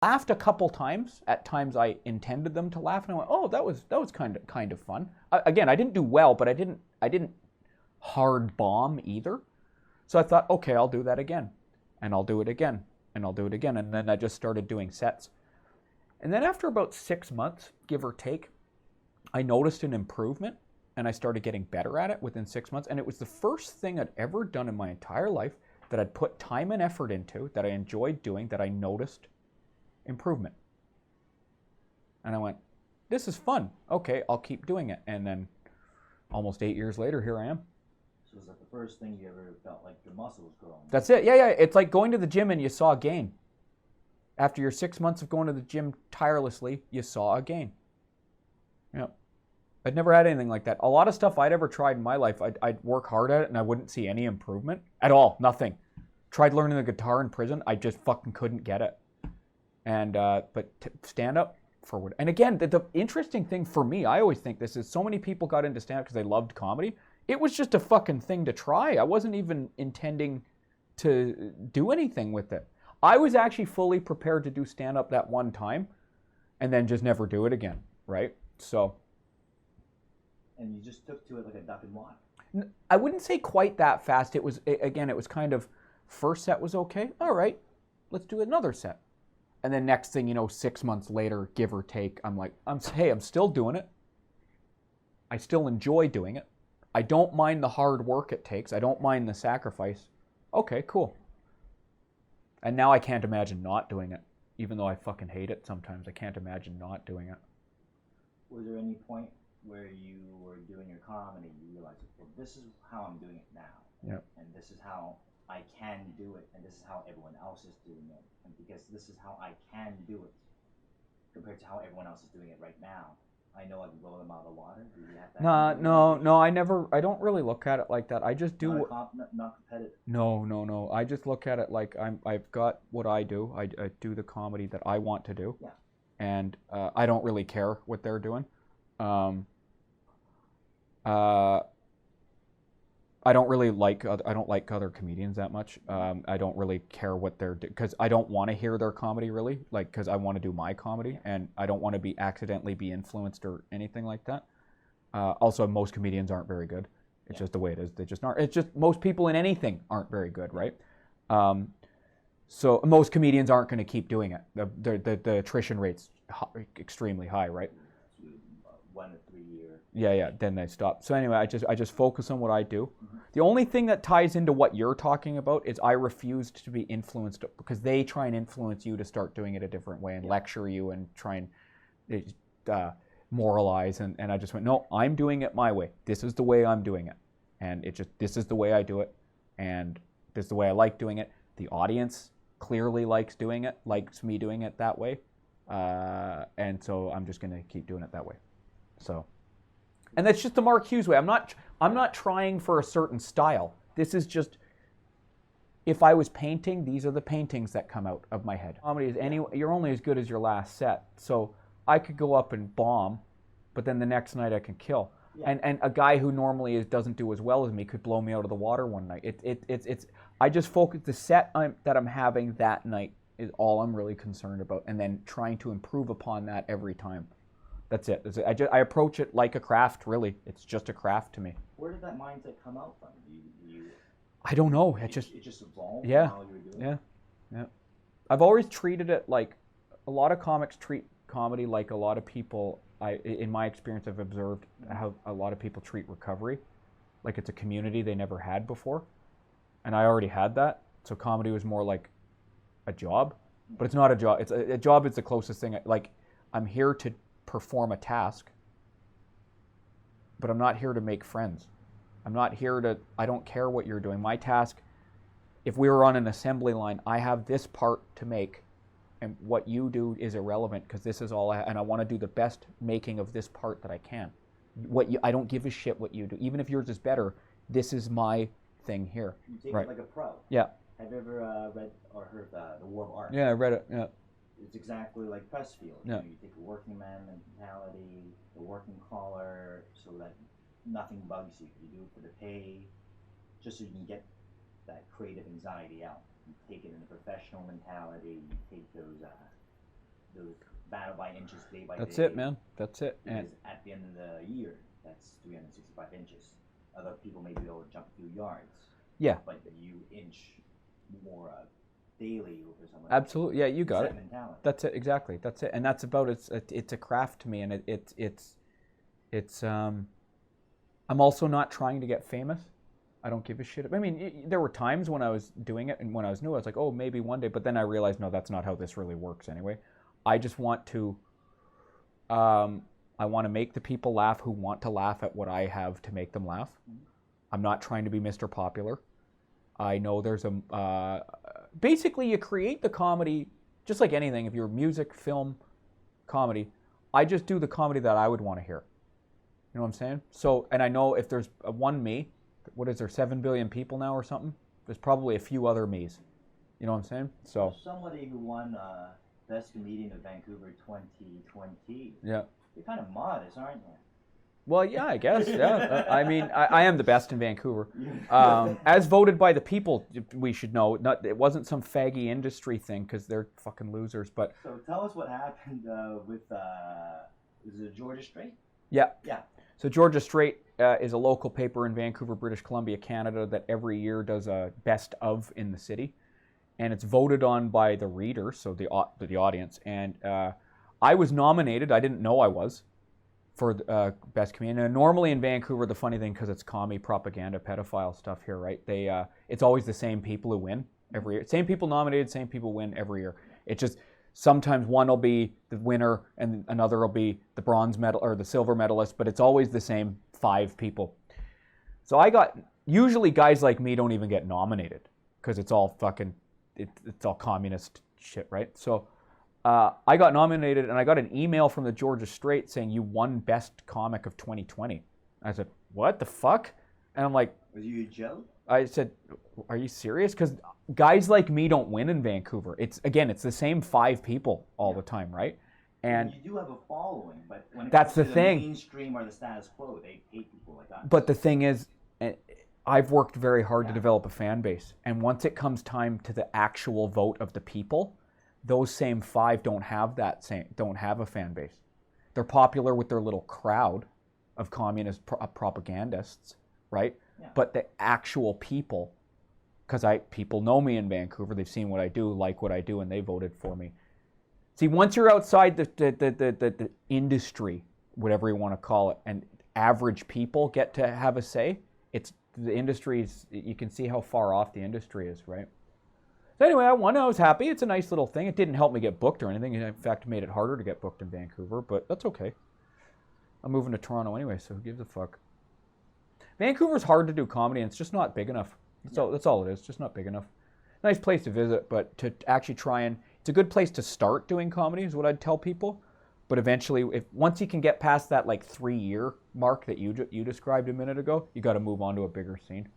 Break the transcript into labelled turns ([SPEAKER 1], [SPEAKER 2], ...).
[SPEAKER 1] Laughed a couple times. At times I intended them to laugh, and I went, "Oh, that was kind of fun." Again, I didn't do well, but I didn't hard bomb either. So I thought, okay, I'll do that again, and I'll do it again, and I'll do it again, and then I just started doing sets. And then after about 6 months, give or take, I noticed an improvement, and I started getting better at it within 6 months. And it was the first thing I'd ever done in my entire life that I'd put time and effort into, that I enjoyed doing, that I noticed improvement. And I went, this is fun. Okay, I'll keep doing it. And then almost 8 years later, here I am.
[SPEAKER 2] So was that the first thing you ever felt like your muscle was growing?
[SPEAKER 1] That's it. Yeah. It's like going to the gym and you saw a gain. After your 6 months of going to the gym tirelessly, you saw a gain. Yeah. I'd never had anything like that. A lot of stuff I'd ever tried in my life, I'd work hard at it and I wouldn't see any improvement at all. Nothing. Tried learning the guitar in prison. I just fucking couldn't get it. And but stand up for what? And again, the interesting thing for me, I always think this is, so many people got into stand up because they loved comedy. It was just a fucking thing to try. I wasn't even intending to do anything with it. I was actually fully prepared to do stand up that one time, and then just never do it again. Right? So.
[SPEAKER 2] And you just took to it like a duck in water.
[SPEAKER 1] I wouldn't say quite that fast. It was, again, it was kind of, first set was okay. All right, let's do another set. And then next thing you know, 6 months later, give or take, I'm like, hey, I'm still doing it. I still enjoy doing it. I don't mind the hard work it takes. I don't mind the sacrifice. Okay, cool. And now I can't imagine not doing it. Even though I fucking hate it sometimes, I can't imagine not doing it.
[SPEAKER 2] Was there any point where you were doing your comedy, you realized, well, this is how I'm doing it now.
[SPEAKER 1] Yep.
[SPEAKER 2] And this is how I can do it, and this is how everyone else is doing it. And because this is how I can do it, compared to how everyone else is doing it right now, I know I can blow them out of the water. Do you have that?
[SPEAKER 1] No. I don't really look at it like that. I just do.
[SPEAKER 2] Not competitive.
[SPEAKER 1] No. I just look at it like I've got what I do. I do the comedy that I want to do.
[SPEAKER 2] Yeah.
[SPEAKER 1] And I don't really care what they're doing. I don't really like other comedians that much. I don't really care what they're doing because I don't want to hear their comedy really, like, because I want to do my comedy and I don't want to be accidentally be influenced or anything like that. Also, most comedians aren't very good. It's just the way it is. They just aren't. It's just most people in anything aren't very good, right? So most comedians aren't going to keep doing it. The attrition rate's extremely high, right?
[SPEAKER 2] 1 to 3 years.
[SPEAKER 1] Yeah. Then they stop. So anyway, I just focus on what I do. Mm-hmm. The only thing that ties into what you're talking about is I refused to be influenced because they try and influence you to start doing it a different way and lecture you and try and moralize. And I just went, no, I'm doing it my way. This is the way I'm doing it. And this is the way I do it. And this is the way I like doing it. The audience clearly likes me doing it that way. And so I'm just going to keep doing it that way. So, and that's just the Mark Hughes way. I'm not trying for a certain style. This is just, if I was painting, these are the paintings that come out of my head. Comedy is you're only as good as your last set. So I could go up and bomb, but then the next night I can kill. Yeah. And a guy who normally doesn't do as well as me could blow me out of the water one night. It's I just focus, the set that I'm having that night is all I'm really concerned about, and then trying to improve upon that every time. That's it. I approach it like a craft, really. It's just a craft to me.
[SPEAKER 2] Where did that mindset come out from?
[SPEAKER 1] I don't know. It just
[SPEAKER 2] evolved
[SPEAKER 1] while
[SPEAKER 2] you were doing it?
[SPEAKER 1] Yeah. I've always treated it like, a lot of comics treat comedy like a lot of people, in my experience, I've observed how a lot of people treat recovery. Like it's a community they never had before. And I already had that. So comedy was more like a job. But it's not a job. It's a job is the closest thing. Like, I'm here to perform a task, but I'm not here to make friends. I don't care what you're doing. My task, if we were on an assembly line, I have this part to make, and what you do is irrelevant because this is all and I want to do the best making of this part that I can. I don't give a shit what you do. Even if yours is better, this is my thing here.
[SPEAKER 2] You take it like a pro.
[SPEAKER 1] Yeah.
[SPEAKER 2] Have you ever read or heard The War of Art?
[SPEAKER 1] Yeah, I read it, yeah.
[SPEAKER 2] It's exactly like Pressfield.
[SPEAKER 1] Yeah.
[SPEAKER 2] You take the working man mentality, the working collar, so that nothing bugs you. You do it for the pay, just so you can get that creative anxiety out. You take it in the professional mentality. You take those to battle by inches day by
[SPEAKER 1] That's
[SPEAKER 2] day.
[SPEAKER 1] it, man. That's it.
[SPEAKER 2] Because
[SPEAKER 1] And
[SPEAKER 2] at the end of the year, that's 365 inches. Other people maybe they'll jump a few yards.
[SPEAKER 1] yeah,
[SPEAKER 2] But you inch more daily or something.
[SPEAKER 1] absolutely. Yeah, you got it.
[SPEAKER 2] Mentality.
[SPEAKER 1] That's it. Exactly. That's it. And that's about it's a craft to me, and it's I'm also not trying to get famous. I don't give a shit. I mean, there were times when I was doing it, and when I was new, I was like, oh, maybe one day. But then I realized, no, that's not how this really works anyway. I just want to, I want to make the people laugh who want to laugh at what I have to make them laugh. Mm-hmm. I'm not trying to be Mr. Popular. I know there's basically you create the comedy, just like anything. If you're music, film, comedy, I just do the comedy that I would want to hear. You know what I'm saying? So, and I know if there's one me, what is there, 7 billion people now or something? There's probably a few other me's. You know what I'm saying? So
[SPEAKER 2] somebody who won Best Comedian of Vancouver 2020.
[SPEAKER 1] Yeah.
[SPEAKER 2] You're kind of modest, aren't you?
[SPEAKER 1] Well, yeah, I guess. Yeah. I mean, I am the best in Vancouver. As voted by the people, we should know. It wasn't some faggy industry thing because they're fucking losers. But
[SPEAKER 2] so tell us what happened with is it Georgia Strait?
[SPEAKER 1] Yeah.
[SPEAKER 2] Yeah.
[SPEAKER 1] So Georgia Strait is a local paper in Vancouver, British Columbia, Canada, that every year does a best of in the city, and it's voted on by the readers, so the audience. And I was nominated. I didn't know I was for best comedian. And normally in Vancouver, the funny thing, because it's commie, propaganda, pedophile stuff here, right? It's always the same people who win every year. Same people nominated, same people win every year. It just sometimes one will be the winner and another will be the bronze medal or the silver medalist, but it's always the same 5 people. So usually guys like me don't even get nominated because it's all fucking, it's all communist shit, right? So I got nominated and I got an email from the Georgia Strait saying you won best comic of 2020. I said, what the fuck? And I'm like,
[SPEAKER 2] was you jealous?
[SPEAKER 1] I said, are you serious? Because guys like me don't win in Vancouver. It's the same 5 people all the time, right? And
[SPEAKER 2] you do have a following, but when it
[SPEAKER 1] that's
[SPEAKER 2] comes
[SPEAKER 1] the
[SPEAKER 2] to
[SPEAKER 1] thing.
[SPEAKER 2] The mainstream or the status quo, they hate people like that.
[SPEAKER 1] But the thing is, I've worked very hard to develop a fan base, and once it comes time to the actual vote of the people, those same 5 don't have a fan base. They're popular with their little crowd of communist propagandists, right? Yeah. But the actual people, because people know me in Vancouver, they've seen what I do, like what I do, and they voted for me. See, once you're outside the industry, whatever you want to call it, and average people get to have a say, the industry's, you can see how far off the industry is, right? So anyway, I won. I was happy. It's a nice little thing. It didn't help me get booked or anything. It, in fact, made it harder to get booked in Vancouver, but that's okay. I'm moving to Toronto anyway, so who gives a fuck? Vancouver's hard to do comedy, and it's just not big enough. That's all it is. Just not big enough. Nice place to visit, but to actually try and, it's a good place to start doing comedy is what I'd tell people. But eventually, once you can get past that like 3-year mark that you described a minute ago, you got to move on to a bigger scene.